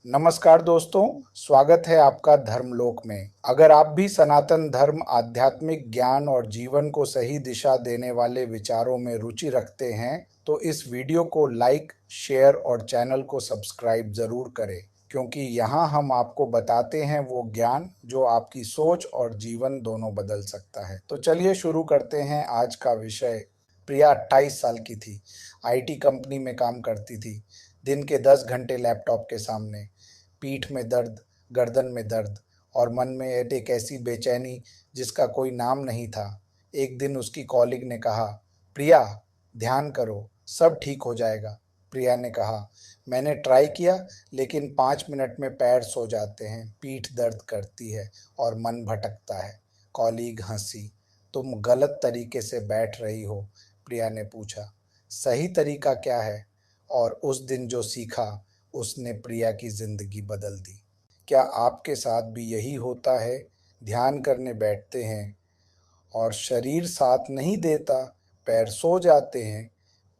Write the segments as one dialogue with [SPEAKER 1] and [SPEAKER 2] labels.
[SPEAKER 1] नमस्कार दोस्तों, स्वागत है आपका धर्मलोक में। अगर आप भी सनातन धर्म, आध्यात्मिक ज्ञान और जीवन को सही दिशा देने वाले विचारों में रुचि रखते हैं, तो इस वीडियो को लाइक, शेयर और चैनल को सब्सक्राइब जरूर करें, क्योंकि यहाँ हम आपको बताते हैं वो ज्ञान जो आपकी सोच और जीवन दोनों बदल सकता है। तो चलिए शुरू करते हैं आज का विषय। प्रिया 28 साल की थी, आईटी कंपनी में काम करती थी। दिन के 10 घंटे लैपटॉप के सामने, पीठ में दर्द, गर्दन में दर्द और मन में एक ऐसी बेचैनी जिसका कोई नाम नहीं था। एक दिन उसकी कॉलिग ने कहा, प्रिया, ध्यान करो, सब ठीक हो जाएगा। प्रिया ने कहा, मैंने ट्राई किया, लेकिन 5 मिनट में पैर सो जाते हैं, पीठ दर्द करती है और मन भटकता है। कॉलीग हंसी। तुम गलत तरीके से बैठ रही हो, प्रिया ने पूछा। सही तरीका क्या है? और उस दिन जो सीखा, उसने प्रिया की जिंदगी बदल दी। क्या आपके साथ भी यही होता है? ध्यान करने बैठते हैं और शरीर साथ नहीं देता, पैर सो जाते हैं,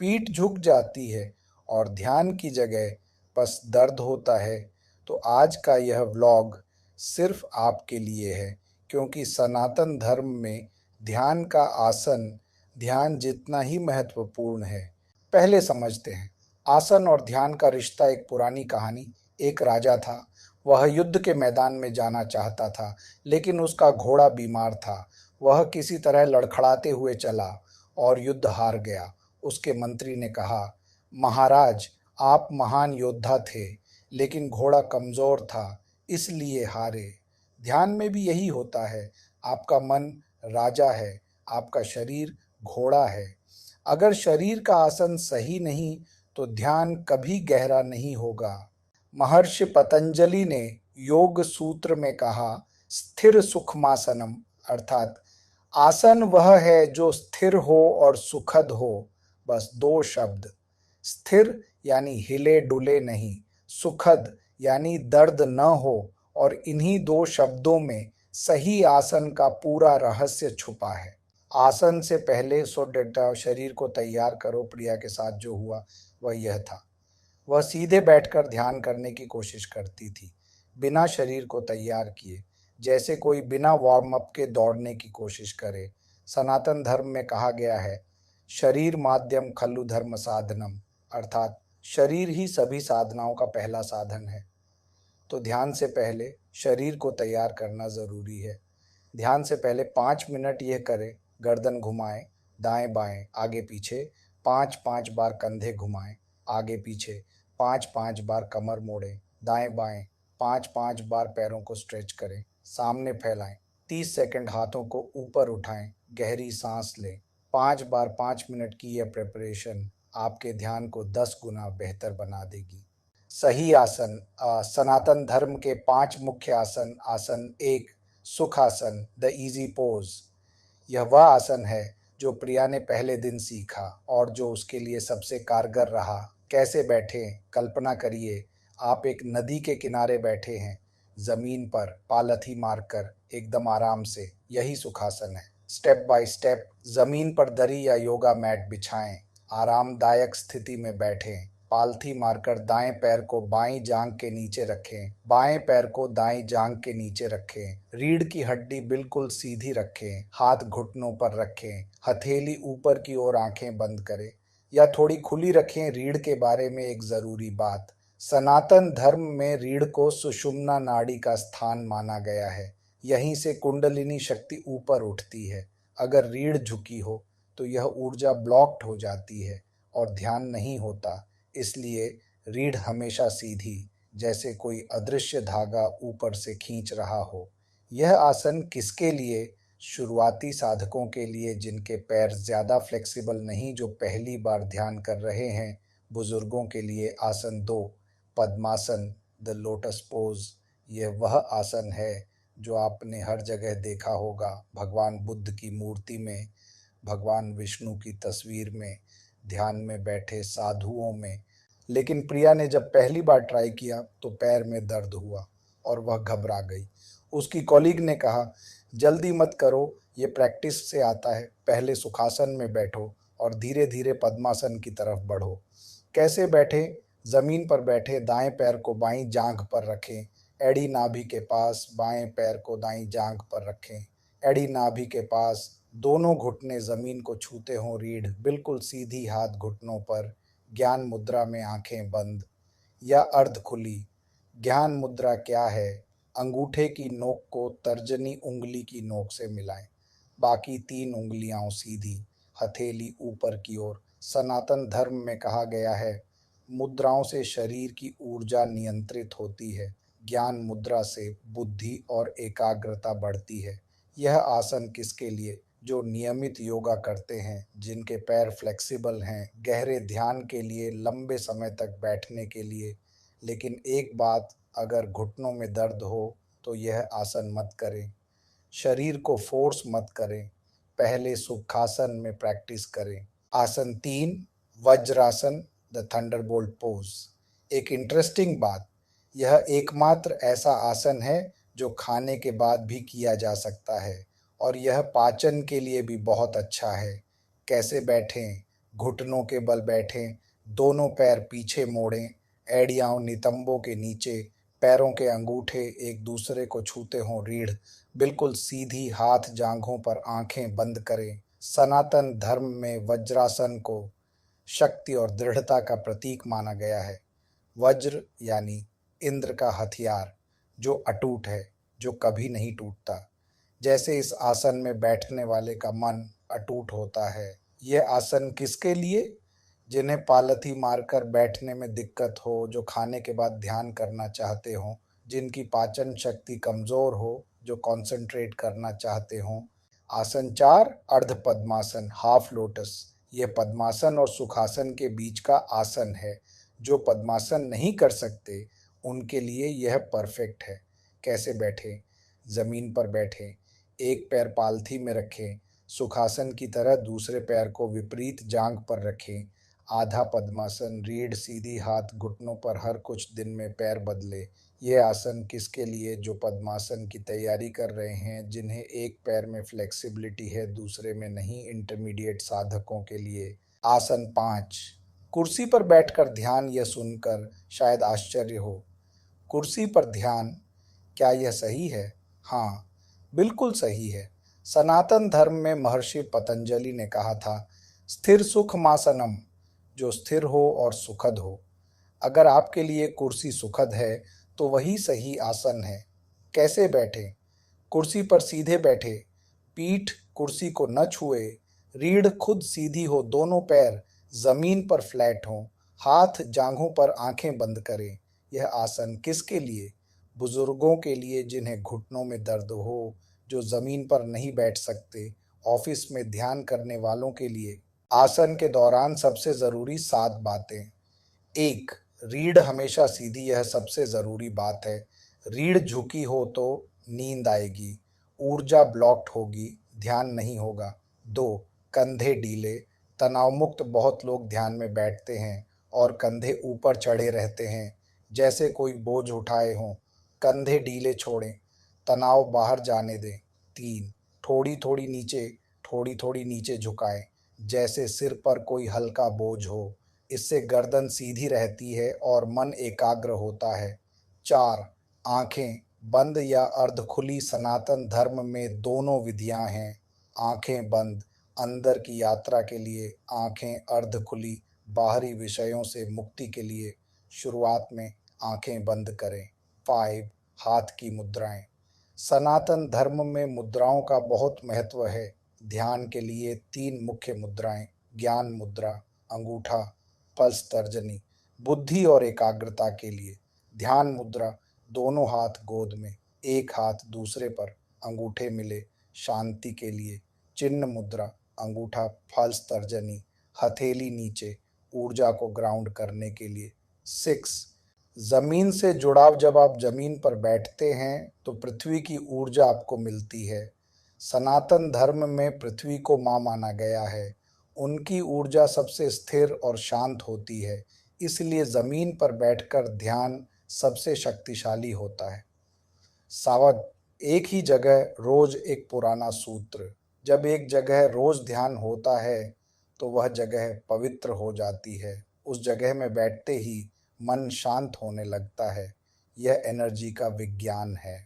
[SPEAKER 1] पीठ झुक जाती है और ध्यान की जगह बस दर्द होता है। तो आज का यह व्लॉग सिर्फ आपके लिए है, क्योंकि सनातन धर्म में ध्यान का आसन ध्यान जितना ही महत्वपूर्ण है। पहले समझते हैं। आसन और ध्यान का रिश्ता एक पुरानी कहानी। एक राजा था। वह युद्ध के मैदान में जाना चाहता था, लेकिन उसका घोड़ा बीमार था। वह किसी तरह लड़खड़ाते हुए चला और युद्ध हार गया। उसके मंत्री ने कहा, महाराज, आप महान योद्धा थे, लेकिन घोड़ा कमजोर था, इसलिए हारे। ध्यान में भी यही होता है। आपका मन राजा है, आपका शरीर घोड़ा है। अगर शरीर का आसन सही नहीं, तो ध्यान कभी गहरा नहीं होगा। महर्षि पतंजलि ने योग सूत्र में कहा, स्थिर सुखमासनम, अर्थात आसन वह है जो स्थिर हो और सुखद हो। बस दो शब्द। स्थिर यानी हिले डुले नहीं, सुखद यानी दर्द न हो, और इन्हीं दो शब्दों में सही आसन का पूरा रहस्य छुपा है। आसन से पहले 100 शरीर को तैयार करो। प्रिया के साथ जो हुआ वह यह था। वह सीधे बैठकर ध्यान करने की कोशिश करती थी, बिना शरीर को तैयार किए, जैसे कोई बिना वार्म अप के दौड़ने की कोशिश करे। सनातन धर्म में कहा गया है, शरीर माध्यम खल्लु धर्म साधनम, अर्थात शरीर ही सभी साधनाओं का पहला साधन है। तो ध्यान से पहले शरीर को तैयार करना जरूरी है। ध्यान से पहले 5 मिनट यह करें, गर्दन घुमाएं, दाएं बाएं, आगे पीछे, 5-5 बार कंधे घुमाएं, आगे पीछे, 5-5 बार कमर मोड़ें, दाएं बाएं, 5-5 बार पैरों को स्ट्रेच करें, सामने फैलाएं, 30 सेकंड हाथों को ऊपर उठाएं, गहरी सांस लें। 5 बार 5 मिनट की यह प्रिपरेशन आपके ध्यान को 10 गुना बेहतर बना देगी। सही आसन। सनातन धर्म के 5 मुख्य आसन। आसन 1, सुखासन, द इजी पोज। यह वह आसन है जो प्रिया ने पहले दिन सीखा और जो उसके लिए सबसे कारगर रहा। कैसे बैठे? कल्पना करिए, आप एक नदी के किनारे बैठे हैं, जमीन पर पालथी मारकर, एकदम आराम से। यही सुखासन है। स्टेप बाय स्टेप जमीन पर दरी या योगा मैट बिछाएं, आरामदायक स्थिति में बैठें। पालथी मारकर दाएं पैर को बाईं जांघ के नीचे रखें, बाएं पैर को दाईं जांघ के नीचे रखें। रीढ़ की हड्डी बिल्कुल सीधी रखें, हाथ घुटनों पर रखें, हथेली ऊपर की ओर, आंखें बंद करें या थोड़ी खुली रखें। रीढ़ के बारे में एक जरूरी बात, सनातन धर्म में रीढ़ को सुषुम्ना नाड़ी का स्थान माना गया है। यहीं से कुंडलिनी शक्ति ऊपर उठती है। अगर रीढ़ झुकी हो तो यह ऊर्जा ब्लॉक्ड हो जाती है और ध्यान नहीं होता। इसलिए रीढ़ हमेशा सीधी, जैसे कोई अदृश्य धागा ऊपर से खींच रहा हो। यह आसन किसके लिए? शुरुआती साधकों के लिए, जिनके पैर ज़्यादा फ्लेक्सिबल नहीं, जो पहली बार ध्यान कर रहे हैं। बुजुर्गों के लिए आसन 2, पद्मासन, द लोटस पोज। यह वह आसन है जो आपने हर जगह देखा होगा, भगवान बुद्ध की मूर्ति में, भगवान विष्णु की तस्वीर में, ध्यान में बैठे साधुओं में। लेकिन प्रिया ने जब पहली बार ट्राई किया तो पैर में दर्द हुआ और वह घबरा गई। उसकी कॉलीग ने कहा, जल्दी मत करो, ये प्रैक्टिस से आता है। पहले सुखासन में बैठो और धीरे धीरे पद्मासन की तरफ बढ़ो। कैसे बैठे? जमीन पर बैठे दाएं पैर को बाईं जांघ पर रखें। एड़ी नाभि के पास बाएं पैर को दाईं जांघ पर रखें। एड़ी नाभि के पास दोनों घुटने जमीन को छूते हों, रीढ़ बिल्कुल सीधी, हाथ घुटनों पर। ज्ञान मुद्रा में आंखें बंद या अर्ध खुली। ज्ञान मुद्रा क्या है? अंगूठे की नोक को तर्जनी उंगली की नोक से मिलाएं। बाकी 3 उंगलियां सीधी, हथेली ऊपर की ओर। सनातन धर्म में कहा गया है, मुद्राओं से शरीर की ऊर्जा नियंत्रित होती है। ज्ञान मुद्रा से बुद्धि और एकाग्रता बढ़ती है। यह आसन किसके लिए? जो नियमित योगा करते हैं, जिनके पैर फ्लेक्सिबल हैं, गहरे ध्यान के लिए, लंबे समय तक बैठने के लिए। लेकिन एक बात, अगर घुटनों में दर्द हो तो यह आसन मत करें। शरीर को फोर्स मत करें। पहले सुखासन में प्रैक्टिस करें। आसन 3, वज्रासन, द थंडरबोल्ट पोज। एक इंटरेस्टिंग बात, यह एकमात्र ऐसा आसन है जो खाने के बाद भी किया जा सकता है, और यह पाचन के लिए भी बहुत अच्छा है। कैसे बैठें? घुटनों के बल बैठें, दोनों पैर पीछे मोड़ें, एड़ियाँ नितंबों के नीचे, पैरों के अंगूठे एक दूसरे को छूते हों, रीढ़ बिल्कुल सीधी, हाथ जांघों पर, आंखें बंद करें। सनातन धर्म में वज्रासन को शक्ति और दृढ़ता का प्रतीक माना गया है। वज्र यानी इंद्र का हथियार, जो अटूट है, जो कभी नहीं टूटता। जैसे इस आसन में बैठने वाले का मन अटूट होता है। यह आसन किसके लिए? जिन्हें पालथी मारकर बैठने में दिक्कत हो, जो खाने के बाद ध्यान करना चाहते हों, जिनकी पाचन शक्ति कमजोर हो, जो कंसंट्रेट करना चाहते हों। आसन 4, अर्ध पद्मासन, हाफ लोटस। यह पद्मासन और सुखासन के बीच का आसन है। जो पद्मासन नहीं कर सकते, उनके लिए यह परफेक्ट है। कैसे बैठे? जमीन पर बैठे, एक पैर पालथी में रखें, सुखासन की तरह दूसरे पैर को विपरीत जांघ पर रखें। आधा पद्मासन, रीढ़ सीधी, हाथ घुटनों पर, हर कुछ दिन में पैर बदले। यह आसन किसके लिए? जो पद्मासन की तैयारी कर रहे हैं, जिन्हें एक पैर में फ्लेक्सिबिलिटी है, दूसरे में नहीं, इंटरमीडिएट साधकों के लिए। आसन 5, कुर्सी पर बैठकर ध्यान। यह सुनकर शायद आश्चर्य हो, कुर्सी पर ध्यान, क्या यह सही है? हाँ, बिल्कुल सही है। सनातन धर्म में महर्षि पतंजलि ने कहा था, स्थिर सुखमासनम, जो स्थिर हो और सुखद हो। अगर आपके लिए कुर्सी सुखद है तो वही सही आसन है। कैसे बैठें? कुर्सी पर सीधे बैठे, पीठ कुर्सी को न छुए, रीढ़ खुद सीधी हो, दोनों पैर जमीन पर फ्लैट हों, हाथ जांघों पर, आंखें बंद करें। यह आसन किसके लिए? बुजुर्गों के लिए, जिन्हें घुटनों में दर्द हो, जो जमीन पर नहीं बैठ सकते। ऑफिस में ध्यान करने वालों के लिए। आसन के दौरान सबसे जरूरी 7 बातें। 1, रीढ़ हमेशा सीधी, यह सबसे जरूरी बात है। रीढ़ झुकी हो तो नींद आएगी, ऊर्जा ब्लॉक्ड होगी, ध्यान नहीं होगा। 2, कंधे ढीले, तनाव मुक्त। बहुत लोग ध्यान में बैठते हैं और कंधे ऊपर चढ़े रहते हैं, जैसे कोई बोझ उठाए हों। कंधे ढीले छोड़ें, तनाव बाहर जाने दें। 3, थोड़ी थोड़ी नीचे, थोड़ी थोड़ी नीचे झुकाएं, जैसे सिर पर कोई हल्का बोझ हो। इससे गर्दन सीधी रहती है और मन एकाग्र होता है। 4, आंखें बंद या अर्ध खुली। सनातन धर्म में दोनों विधियां हैं। आंखें बंद अंदर की यात्रा के लिए, आंखें अर्ध खुली बाहरी विषयों से मुक्ति के लिए। शुरुआत में आंखें बंद करें। 5, हाथ की मुद्राएं। सनातन धर्म में मुद्राओं का बहुत महत्व है। ध्यान के लिए 3 मुख्य मुद्राएं, ज्ञान मुद्रा, अंगूठा, पल्स तर्जनी। बुद्धि और एकाग्रता के लिए ध्यान मुद्रा, दोनों हाथ गोद में, एक हाथ दूसरे पर, अंगूठे मिले, शांति के लिए। चिन्ह मुद्रा, अंगूठा पल्स तर्जनी, हथेली नीचे, ऊर्जा को ग्राउंड करने के लिए। 6, जमीन से जुड़ाव। जब आप जमीन पर बैठते हैं तो पृथ्वी की ऊर्जा आपको मिलती है। सनातन धर्म में पृथ्वी को माँ माना गया है। उनकी ऊर्जा सबसे स्थिर और शांत होती है, इसलिए जमीन पर बैठकर ध्यान सबसे शक्तिशाली होता है। सावध, एक ही जगह रोज एक पुराना सूत्र। जब एक जगह रोज ध्यान होता है तो वह जगह पवित्र हो जाती है। उस जगह में बैठते ही मन शांत होने लगता है। यह एनर्जी का विज्ञान है।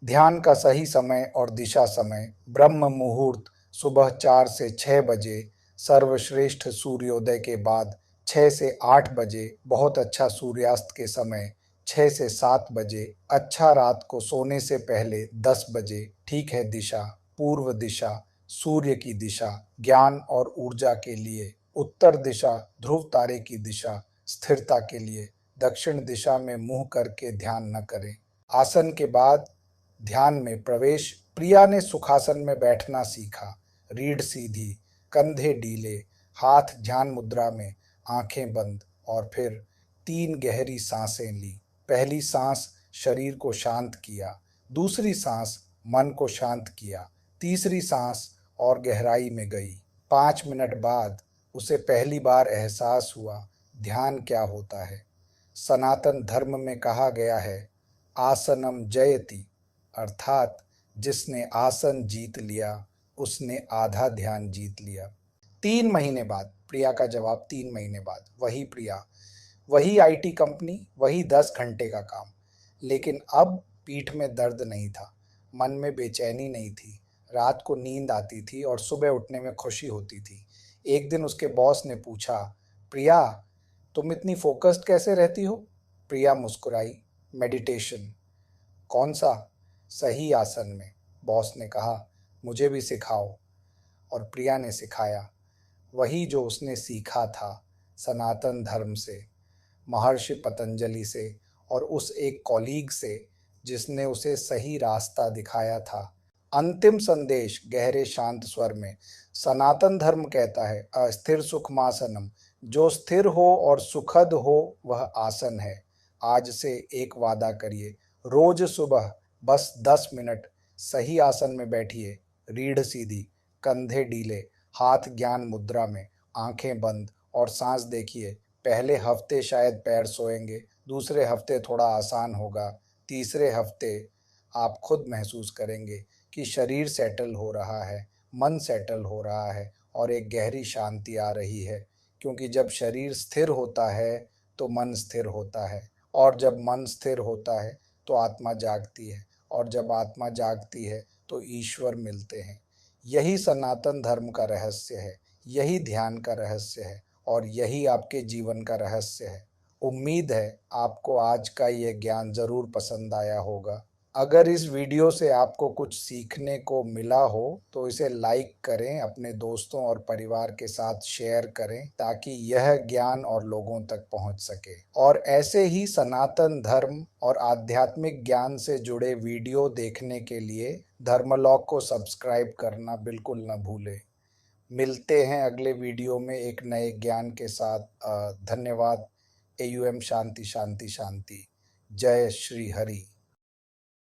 [SPEAKER 1] ध्यान का सही समय और दिशा समय: ब्रह्म मुहूर्त सुबह 4 से 6 बजे, सर्वश्रेष्ठ सूर्योदय के बाद 6 से 8 बजे, बहुत अच्छा सूर्यास्त के समय 6 से 7 बजे, अच्छा रात को सोने से पहले 10 बजे। ठीक है दिशा: पूर्व दिशा, सूर्य की दिशा, ज्ञान और ऊर्जा के लिए। उत्तर दिशा, ध्रुव तारे की दिशा, स्थिरता के लिए। दक्षिण दिशा में मुंह करके ध्यान न करें। आसन के बाद ध्यान में प्रवेश: प्रिया ने सुखासन में बैठना सीखा। रीढ़ सीधी, कंधे ढीले, हाथ ध्यान मुद्रा में, आंखें बंद, और फिर 3 गहरी सांसें ली। पहली सांस शरीर को शांत किया, दूसरी सांस मन को शांत किया, तीसरी सांस और गहराई में गई। 5 मिनट बाद उसे पहली बार एहसास हुआ ध्यान क्या होता है। सनातन धर्म में कहा गया है, आसनम जयति, अर्थात जिसने आसन जीत लिया उसने आधा ध्यान जीत लिया। 3 महीने बाद प्रिया का जवाब: 3 महीने बाद। वही प्रिया, वही आईटी कंपनी, वही 10 घंटे का काम, लेकिन अब पीठ में दर्द नहीं था, मन में बेचैनी नहीं थी, रात को नींद आती थी और सुबह उठने में खुशी होती थी। एक दिन उसके बॉस ने पूछा, प्रिया तुम इतनी फोकस्ड कैसे रहती हो? प्रिया मुस्कुराई, मेडिटेशन। कौन सा? सही आसन में। बॉस ने कहा, मुझे भी सिखाओ। और प्रिया ने सिखाया, वही जो उसने सीखा था सनातन धर्म से, महर्षि पतंजलि से, और उस एक कॉलीग से जिसने उसे सही रास्ता दिखाया था। अंतिम संदेश गहरे शांत स्वर में: सनातन धर्म कहता है, अस्थिर सुखमासनम, जो स्थिर हो और सुखद हो वह आसन है। आज से एक वादा करिए, रोज सुबह बस 10 मिनट सही आसन में बैठिए। रीढ़ सीधी, कंधे ढीले, हाथ ज्ञान मुद्रा में, आंखें बंद, और सांस देखिए। पहले हफ्ते शायद पैर सोएंगे, दूसरे हफ्ते थोड़ा आसान होगा, तीसरे हफ्ते आप खुद महसूस करेंगे कि शरीर सेटल हो रहा है, मन सेटल हो रहा है और एक गहरी शांति आ रही है। क्योंकि जब शरीर स्थिर होता है तो मन स्थिर होता है, और जब मन स्थिर होता है तो आत्मा जागती है, और जब आत्मा जागती है तो ईश्वर मिलते हैं। यही सनातन धर्म का रहस्य है, यही ध्यान का रहस्य है, और यही आपके जीवन का रहस्य है। उम्मीद है आपको आज का ये ज्ञान ज़रूर पसंद आया होगा। अगर इस वीडियो से आपको कुछ सीखने को मिला हो तो इसे लाइक करें, अपने दोस्तों और परिवार के साथ शेयर करें ताकि यह ज्ञान और लोगों तक पहुंच सके। और ऐसे ही सनातन धर्म और आध्यात्मिक ज्ञान से जुड़े वीडियो देखने के लिए धर्मलॉक को सब्सक्राइब करना बिल्कुल न भूलें। मिलते हैं अगले वीडियो में एक नए ज्ञान के साथ। धन्यवाद। AUM शांति शांति शांति। जय श्री हरि।